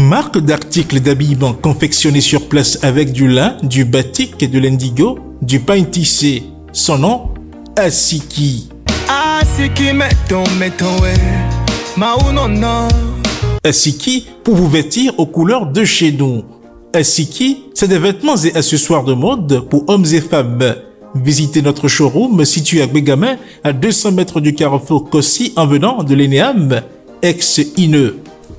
marque d'articles d'habillement confectionnés sur place avec du lin, du batik et de l'indigo, du pain tissé. Son nom, Asiki. Asiki pour vous vêtir aux couleurs de chez nous. Asiki, c'est des vêtements et accessoires de mode pour hommes et femmes. Visitez notre showroom situé à Bégamin, à 200 mètres du carrefour Kossi en venant de l'ENEAM, ex-INE.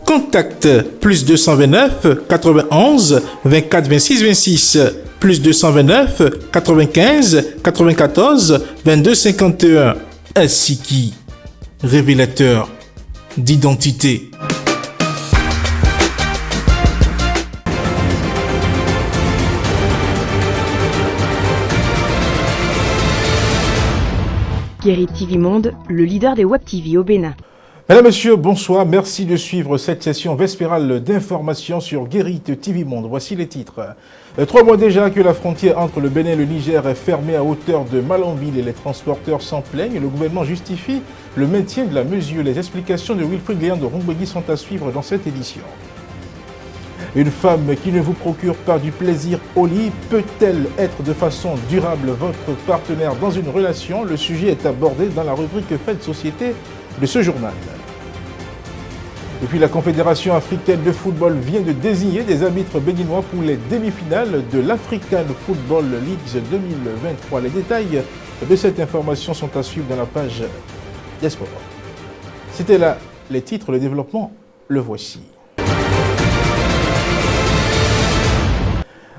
Contact plus 229 91 24 26 26 plus 229 95 94 22 51. Asiki, révélateur d'identité. Guéry TV Monde, le leader des Web TV au Bénin. Mesdames, Messieurs, bonsoir. Merci de suivre cette session vespérale d'information sur Guéry TV Monde. Voici les titres. 3 mois déjà que la frontière entre le Bénin et le Niger est fermée à hauteur de Malanville et les transporteurs s'en plaignent. Le gouvernement justifie le maintien de la mesure. Les explications de Wilfried Léon de Rombegui sont à suivre dans cette édition. Une femme qui ne vous procure pas du plaisir au lit peut-elle être de façon durable votre partenaire dans une relation? Le sujet est abordé dans la rubrique Fait de société de ce journal. Et puis la Confédération africaine de football vient de désigner des arbitres béninois pour les demi-finales de l'African Football League 2023. Les détails de cette information sont à suivre dans la page des sports. C'était là les titres, le développement, le voici.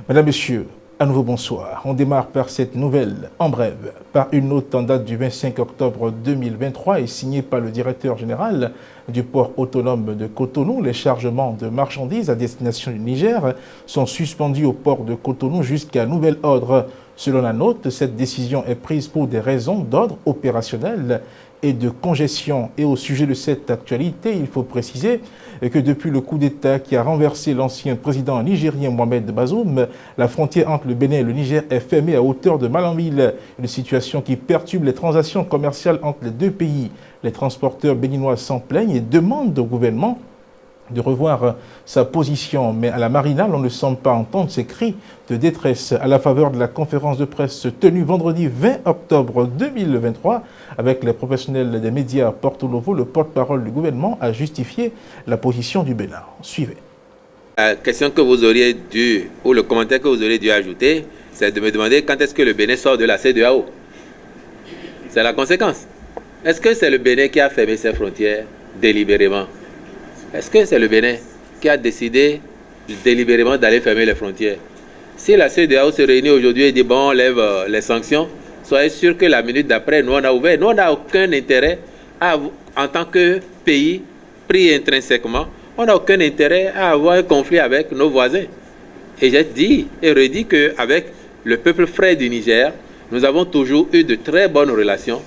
Mesdames, Messieurs, à nouveau bonsoir. On démarre par cette nouvelle, en bref, par une note en date du 25 octobre 2023 et signée par le directeur général du port autonome de Cotonou. Les chargements de marchandises à destination du Niger sont suspendus au port de Cotonou jusqu'à nouvel ordre. Selon la note, cette décision est prise pour des raisons d'ordre opérationnel et de congestion. Et au sujet de cette actualité, il faut préciser que depuis le coup d'État qui a renversé l'ancien président nigérien Mohamed Bazoum, la frontière entre le Bénin et le Niger est fermée à hauteur de Malanville. Une situation qui perturbe les transactions commerciales entre les deux pays. Les transporteurs béninois s'en plaignent et demandent au gouvernement de revoir sa position. Mais à la Marinale, on ne semble pas entendre ces cris de détresse à la faveur de la conférence de presse tenue vendredi 20 octobre 2023 avec les professionnels des médias à Porto Novo. Le porte-parole du gouvernement a justifié la position du Bénin. Suivez. La question que vous auriez dû, ou le commentaire que vous auriez dû ajouter, c'est de me demander quand est-ce que le Bénin sort de la CEDEAO. C'est la conséquence. Est-ce que c'est le Bénin qui a fermé ses frontières délibérément? Est-ce que c'est le Bénin qui a décidé délibérément d'aller fermer les frontières? Si la CEDEAO se réunit aujourd'hui et dit bon, on lève les sanctions, soyez sûr que la minute d'après, nous on a ouvert. Nous on n'a aucun intérêt, en tant que pays pris intrinsèquement, on n'a aucun intérêt à avoir un conflit avec nos voisins. Et j'ai dit et redit qu'avec le peuple frère du Niger, nous avons toujours eu de très bonnes relations.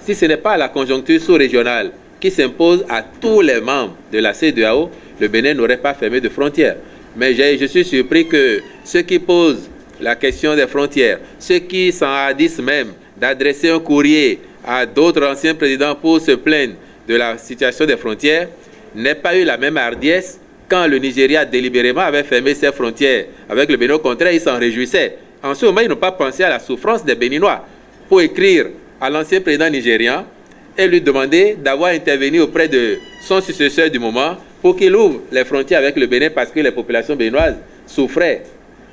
Si ce n'est pas la conjoncture sous-régionale qui s'impose à tous les membres de la CEDEAO, le Bénin n'aurait pas fermé de frontières. Mais je suis surpris que ceux qui posent la question des frontières, ceux qui s'enhardissent même d'adresser un courrier à d'autres anciens présidents pour se plaindre de la situation des frontières, n'aient pas eu la même hardiesse quand le Nigeria délibérément avait fermé ses frontières avec le Bénin. Au contraire, ils s'en réjouissaient. En ce moment, ils n'ont pas pensé à la souffrance des Béninois pour écrire à l'ancien président nigérian et lui demander d'avoir intervenu auprès de son successeur du moment pour qu'il ouvre les frontières avec le Bénin parce que les populations béninoises souffraient.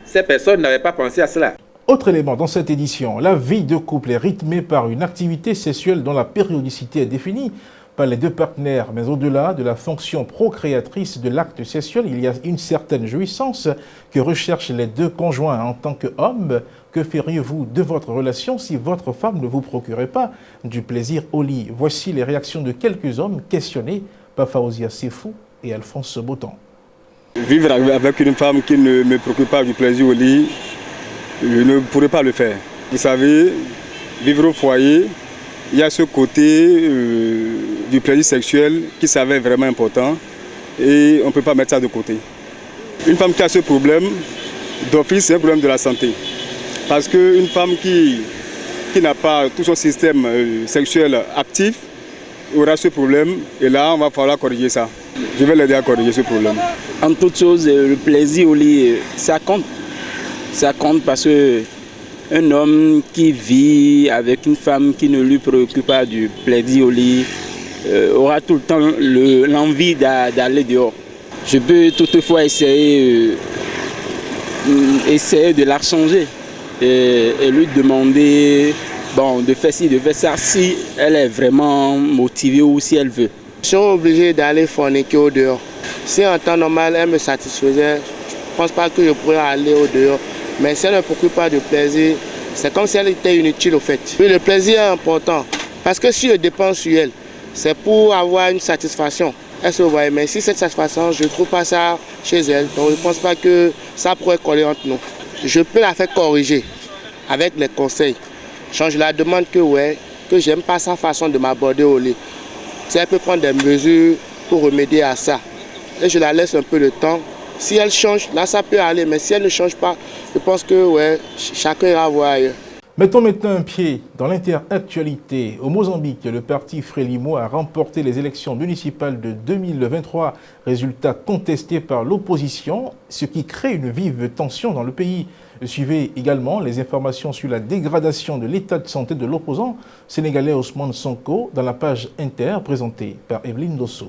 Ces personnes n'avaient pas pensé à cela. Autre élément dans cette édition, la vie de couple est rythmée par une activité sexuelle dont la périodicité est définie par les deux partenaires. Mais au-delà de la fonction procréatrice de l'acte sexuel, il y a une certaine jouissance que recherchent les deux conjoints. En tant qu'homme, que feriez-vous de votre relation si votre femme ne vous procurait pas du plaisir au lit? Voici les réactions de quelques hommes questionnés par Faouzia Sefou et Alphonse Botan. Vivre avec une femme qui ne me procure pas du plaisir au lit, je ne pourrais pas le faire. Vous savez, vivre au foyer, il y a ce côté du plaisir sexuel qui s'avère vraiment important et on ne peut pas mettre ça de côté. Une femme qui a ce problème, d'office, c'est un problème de la santé. Parce qu'une femme qui n'a pas tout son système sexuel actif aura ce problème et là, on va falloir corriger ça. Je vais l'aider à corriger ce problème. En toute chose, le plaisir au lit, ça compte. Ça compte parce que un homme qui vit avec une femme qui ne lui préoccupe pas du plaisir au lit aura tout le temps l'envie d'aller dehors. Je peux toutefois essayer de la changer et lui demander de faire ci, de faire ça, si elle est vraiment motivée ou si elle veut. Je suis obligé d'aller forniquer au dehors. Si en temps normal elle me satisfaisait, je ne pense pas que je pourrais aller au dehors. Mais si elle ne me procure pas de plaisir, c'est comme si elle était inutile au fait. Oui, le plaisir est important. Parce que si je dépense sur elle, c'est pour avoir une satisfaction. Elle se voit, mais si cette satisfaction, je ne trouve pas ça chez elle, donc je ne pense pas que ça pourrait coller entre nous. Je peux la faire corriger avec les conseils. Je la demande que j'aime pas sa façon de m'aborder au lit. Si elle peut prendre des mesures pour remédier à ça. Et je la laisse un peu de temps. Si elle change, là ça peut aller, mais si elle ne change pas, je pense que chacun ira voir ailleurs. Mettons maintenant un pied dans l'interactualité. Au Mozambique, le parti Frelimo a remporté les élections municipales de 2023, résultat contesté par l'opposition, ce qui crée une vive tension dans le pays. Suivez également les informations sur la dégradation de l'état de santé de l'opposant sénégalais Ousmane Sonko dans la page Inter présentée par Evelyne Dosso.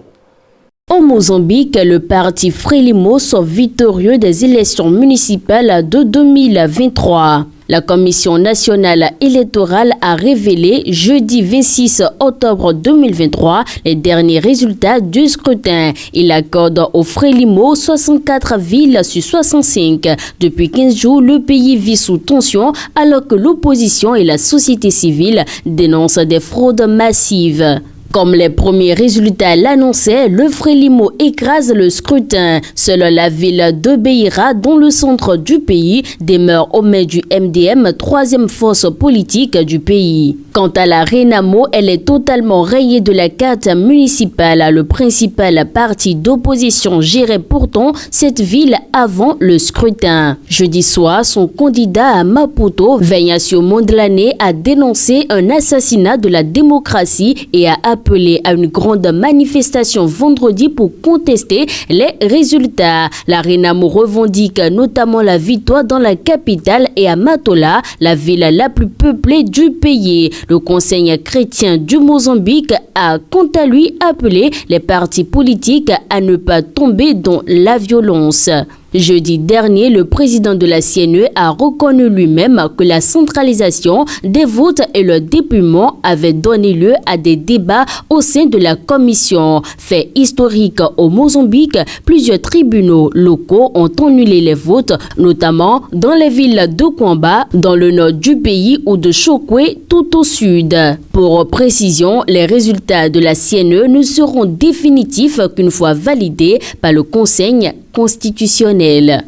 Au Mozambique, le parti Frelimo sort victorieux des élections municipales de 2023. La Commission nationale électorale a révélé jeudi 26 octobre 2023 les derniers résultats du scrutin. Il accorde au Frelimo 64 villes sur 65. Depuis 15 jours, le pays vit sous tension alors que l'opposition et la société civile dénoncent des fraudes massives. Comme les premiers résultats l'annonçaient, le Frelimo écrase le scrutin. Seule la ville de Beira, dans le centre du pays, demeure au main du MDM, troisième force politique du pays. Quant à la Renamo, elle est totalement rayée de la carte municipale. Le principal parti d'opposition gérait pourtant cette ville avant le scrutin. Jeudi soir, son candidat à Maputo, Venancio Mondlane, a dénoncé un assassinat de la démocratie et a appelé à une grande manifestation vendredi pour contester les résultats. La Renamo revendique notamment la victoire dans la capitale et à Matola, la ville la plus peuplée du pays. Le Conseil chrétien du Mozambique a quant à lui appelé les partis politiques à ne pas tomber dans la violence. Jeudi dernier, le président de la CNE a reconnu lui-même que la centralisation des votes et le dépouillement avaient donné lieu à des débats au sein de la commission. Fait historique au Mozambique, plusieurs tribunaux locaux ont annulé les votes, notamment dans les villes de Kwamba, dans le nord du pays, ou de Chokwe, tout au sud. Pour précision, les résultats de la CNE ne seront définitifs qu'une fois validés par le Conseil constitutionnel.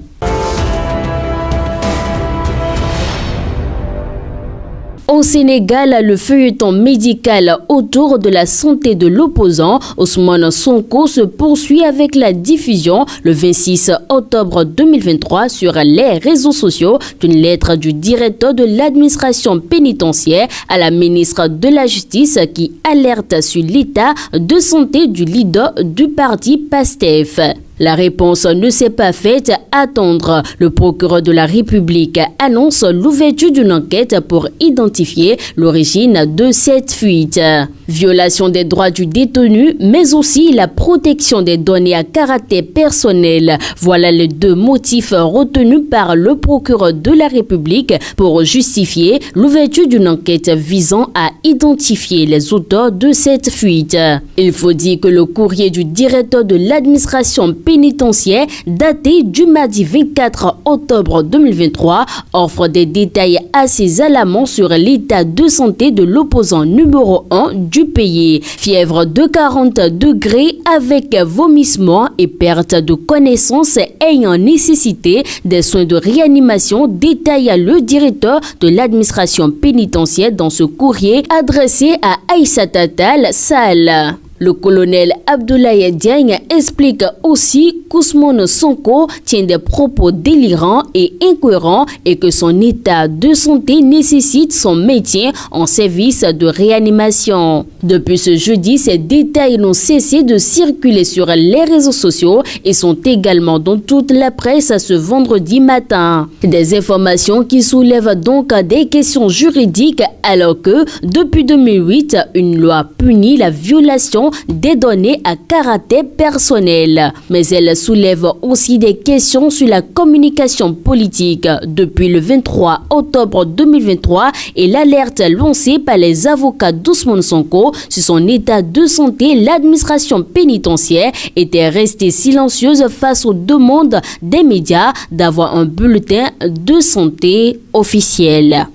Au Sénégal, le feuilleton médical autour de la santé de l'opposant Ousmane Sonko se poursuit avec la diffusion le 26 octobre 2023 sur les réseaux sociaux d'une lettre du directeur de l'administration pénitentiaire à la ministre de la Justice qui alerte sur l'état de santé du leader du parti PASTEF. La réponse ne s'est pas faite attendre. Le procureur de la République annonce l'ouverture d'une enquête pour identifier l'origine de cette fuite. Violation des droits du détenu, mais aussi la protection des données à caractère personnel. Voilà les deux motifs retenus par le procureur de la République pour justifier l'ouverture d'une enquête visant à identifier les auteurs de cette fuite. Il faut dire que le courrier du directeur de l'administration pénitentiaire daté du mardi 24 octobre 2023 offre des détails assez alarmants sur l'état de santé de l'opposant numéro 1 du pays. Fièvre de 40 degrés avec vomissement et perte de connaissance ayant nécessité des soins de réanimation, détaille le directeur de l'administration pénitentiaire dans ce courrier adressé à Aïssata Tall Sall. Le colonel Abdoulaye Diagne explique aussi qu'Ousmane Sonko tient des propos délirants et incohérents et que son état de santé nécessite son maintien en service de réanimation. Depuis ce jeudi, ces détails n'ont cessé de circuler sur les réseaux sociaux et sont également dans toute la presse ce vendredi matin. Des informations qui soulèvent donc des questions juridiques alors que, depuis 2008, une loi punit la violation des données à caractère personnel. Mais elle soulève aussi des questions sur la communication politique. Depuis le 23 octobre 2023 et l'alerte lancée par les avocats d'Ousmane Sonko sur son état de santé, l'administration pénitentiaire était restée silencieuse face aux demandes des médias d'avoir un bulletin de santé officiel.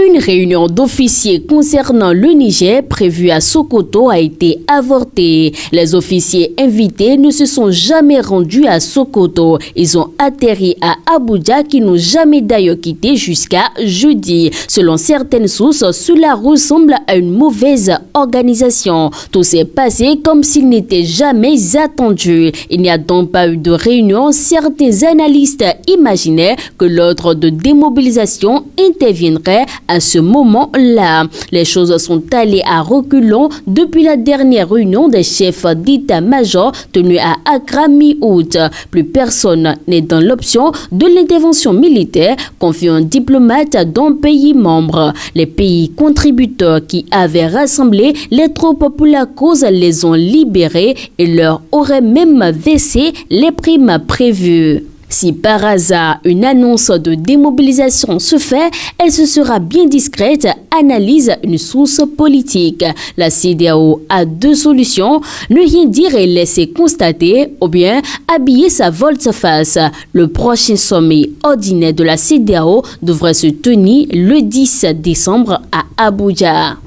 Une réunion d'officiers concernant le Niger prévue à Sokoto a été avortée. Les officiers invités ne se sont jamais rendus à Sokoto. Ils ont atterri à Abuja qui n'ont jamais d'ailleurs quitté jusqu'à jeudi. Selon certaines sources, cela ressemble à une mauvaise organisation. Tout s'est passé comme s'il n'était jamais attendu. Il n'y a donc pas eu de réunion. Certains analystes imaginaient que l'ordre de démobilisation interviendrait à ce moment-là. Les choses sont allées à reculons depuis la dernière réunion des chefs d'état-major tenue à Accra mi-août. Plus personne n'est dans l'option de l'intervention militaire confiée à un diplomate d'un pays membre. Les pays contributeurs qui avaient rassemblé les troupes pour la cause les ont libérés et leur auraient même versé les primes prévues. Si par hasard une annonce de démobilisation se fait, elle se sera bien discrète, analyse une source politique. La CEDEAO a deux solutions, ne rien dire et laisser constater, ou bien habiller sa volte-face. Le prochain sommet ordinaire de la CEDEAO devrait se tenir le 10 décembre à Abuja.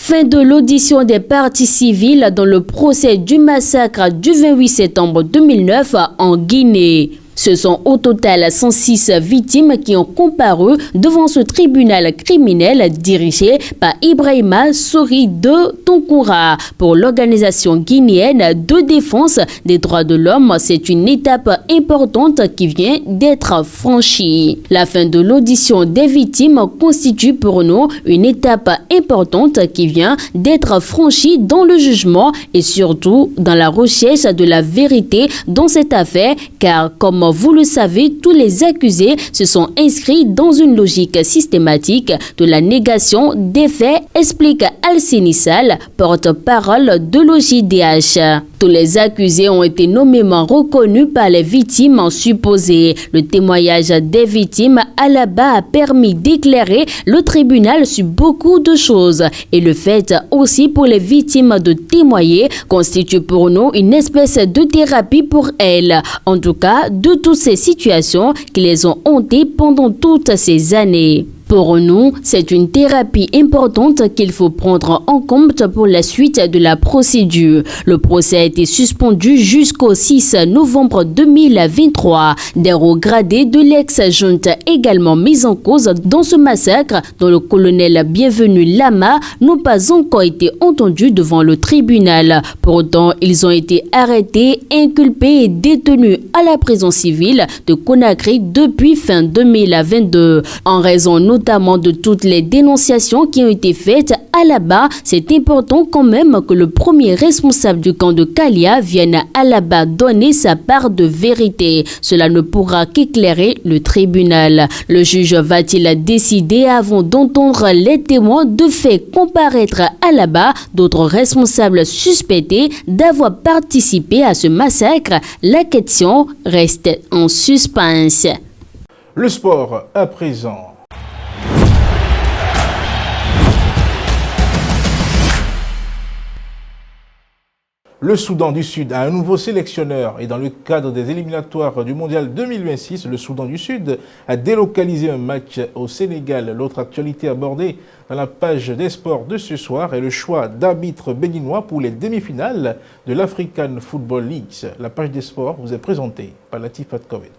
Fin de l'audition des parties civiles dans le procès du massacre du 28 septembre 2009 en Guinée. Ce sont au total 106 victimes qui ont comparu devant ce tribunal criminel dirigé par Ibrahima Sori de Tonkoura. Pour l'organisation guinéenne de défense des droits de l'homme, c'est une étape importante qui vient d'être franchie. La fin de l'audition des victimes constitue pour nous une étape importante qui vient d'être franchie dans le jugement et surtout dans la recherche de la vérité dans cette affaire, car comme vous le savez, tous les accusés se sont inscrits dans une logique systématique de la négation des faits, explique Alcini Sall, porte-parole de l'OJDH. Tous les accusés ont été nommément reconnus par les victimes supposées. Le témoignage des victimes à la base a permis d'éclairer le tribunal sur beaucoup de choses. Et le fait aussi pour les victimes de témoigner constitue pour nous une espèce de thérapie pour elles. En tout cas, de toutes ces situations qui les ont hantées pendant toutes ces années. Pour nous, c'est une thérapie importante qu'il faut prendre en compte pour la suite de la procédure. Le procès a été suspendu jusqu'au 6 novembre 2023. Des hauts gradés de l'ex-junte également mis en cause dans ce massacre, dont le colonel Bienvenu Lama, n'ont pas encore été entendus devant le tribunal. Pour autant, ils ont été arrêtés, inculpés et détenus à la prison civile de Conakry depuis fin 2022. En raison notamment de toutes les dénonciations qui ont été faites à la barre, c'est important quand même que le premier responsable du camp de Kalia vienne à la barre donner sa part de vérité. Cela ne pourra qu'éclairer le tribunal. Le juge va-t-il décider avant d'entendre les témoins de fait comparaître à la barre d'autres responsables suspectés d'avoir participé à ce massacre? La question reste en suspens. Le sport à présent. Le Soudan du Sud a un nouveau sélectionneur et dans le cadre des éliminatoires du Mondial 2026, le Soudan du Sud a délocalisé un match au Sénégal. L'autre actualité abordée dans la page des sports de ce soir est le choix d'arbitres béninois pour les demi-finales de l'African Football League. La page des sports vous est présentée par Latif Atkovet.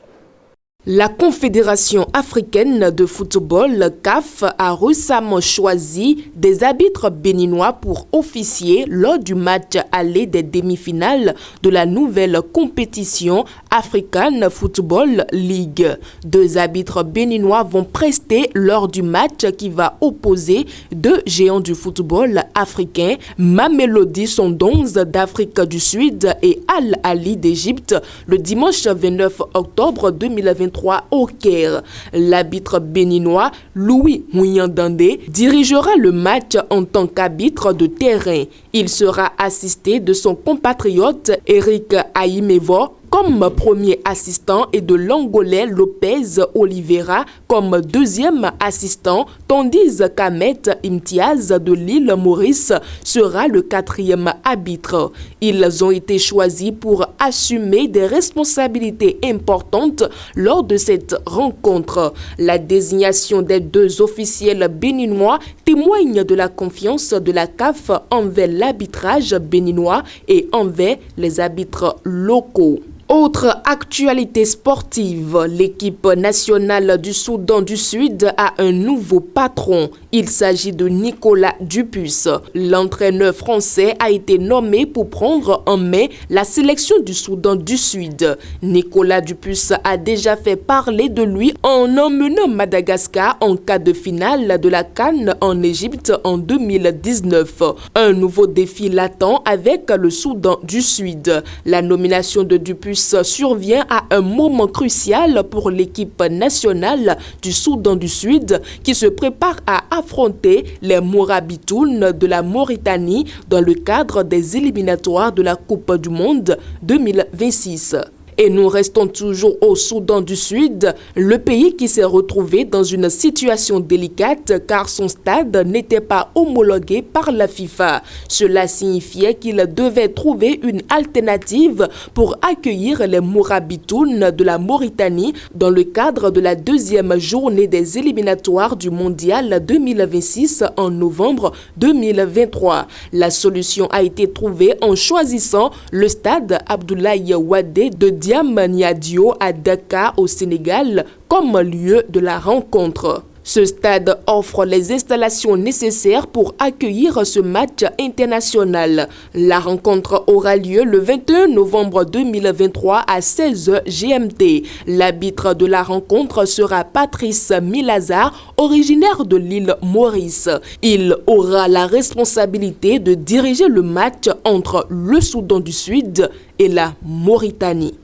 La Confédération africaine de football, CAF, a récemment choisi des arbitres béninois pour officier lors du match aller des demi-finales de la nouvelle compétition African Football League. 2 arbitres béninois vont prester lors du match qui va opposer 2 géants du football africain, Mamelodi Sundowns d'Afrique du Sud et Al Ahly d'Égypte, le dimanche 29 octobre 2023 au Caire. L'arbitre béninois Louis Mouyandandé dirigera le match en tant qu'arbitre de terrain. Il sera assisté de son compatriote Eric Ayimevo comme premier assistant et de l'Angolais Lopez Oliveira comme deuxième assistant, tandis qu'Ahmed Imtiaz de l'île Maurice sera le 4e arbitre. Ils ont été choisis pour assumer des responsabilités importantes lors de cette rencontre. La désignation des 2 officiels béninois témoigne de la confiance de la CAF envers l'arbitrage béninois et envers les arbitres locaux. Autre actualité sportive, l'équipe nationale du Soudan du Sud a un nouveau patron. Il s'agit de Nicolas Dupuis. L'entraîneur français a été nommé pour prendre en main la sélection du Soudan du Sud. Nicolas Dupuis a déjà fait parler de lui en emmenant Madagascar en quart de finale de la CAN en Égypte en 2019. Un nouveau défi l'attend avec le Soudan du Sud. La nomination de Dupuis survient à un moment crucial pour l'équipe nationale du Soudan du Sud qui se prépare à affronter les Mourabitounes de la Mauritanie dans le cadre des éliminatoires de la Coupe du Monde 2026. Et nous restons toujours au Soudan du Sud, le pays qui s'est retrouvé dans une situation délicate car son stade n'était pas homologué par la FIFA. Cela signifiait qu'il devait trouver une alternative pour accueillir les Mourabitounes de la Mauritanie dans le cadre de la 2e journée des éliminatoires du Mondial 2026 en novembre 2023. La solution a été trouvée en choisissant le stade Abdoulaye Wade de Diamniadio à Dakar au Sénégal comme lieu de la rencontre. Ce stade offre les installations nécessaires pour accueillir ce match international. La rencontre aura lieu le 21 novembre 2023 à 16h GMT. L'arbitre de la rencontre sera Patrice Milazar, originaire de l'île Maurice. Il aura la responsabilité de diriger le match entre le Soudan du Sud et la Mauritanie.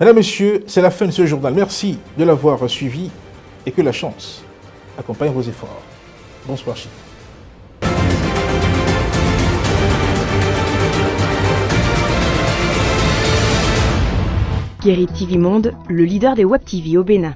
Mesdames, Messieurs, c'est la fin de ce journal. Merci de l'avoir suivi et que la chance accompagne vos efforts. Bonsoir, Chine. Guéri TV Monde, le leader des Web TV au Bénin.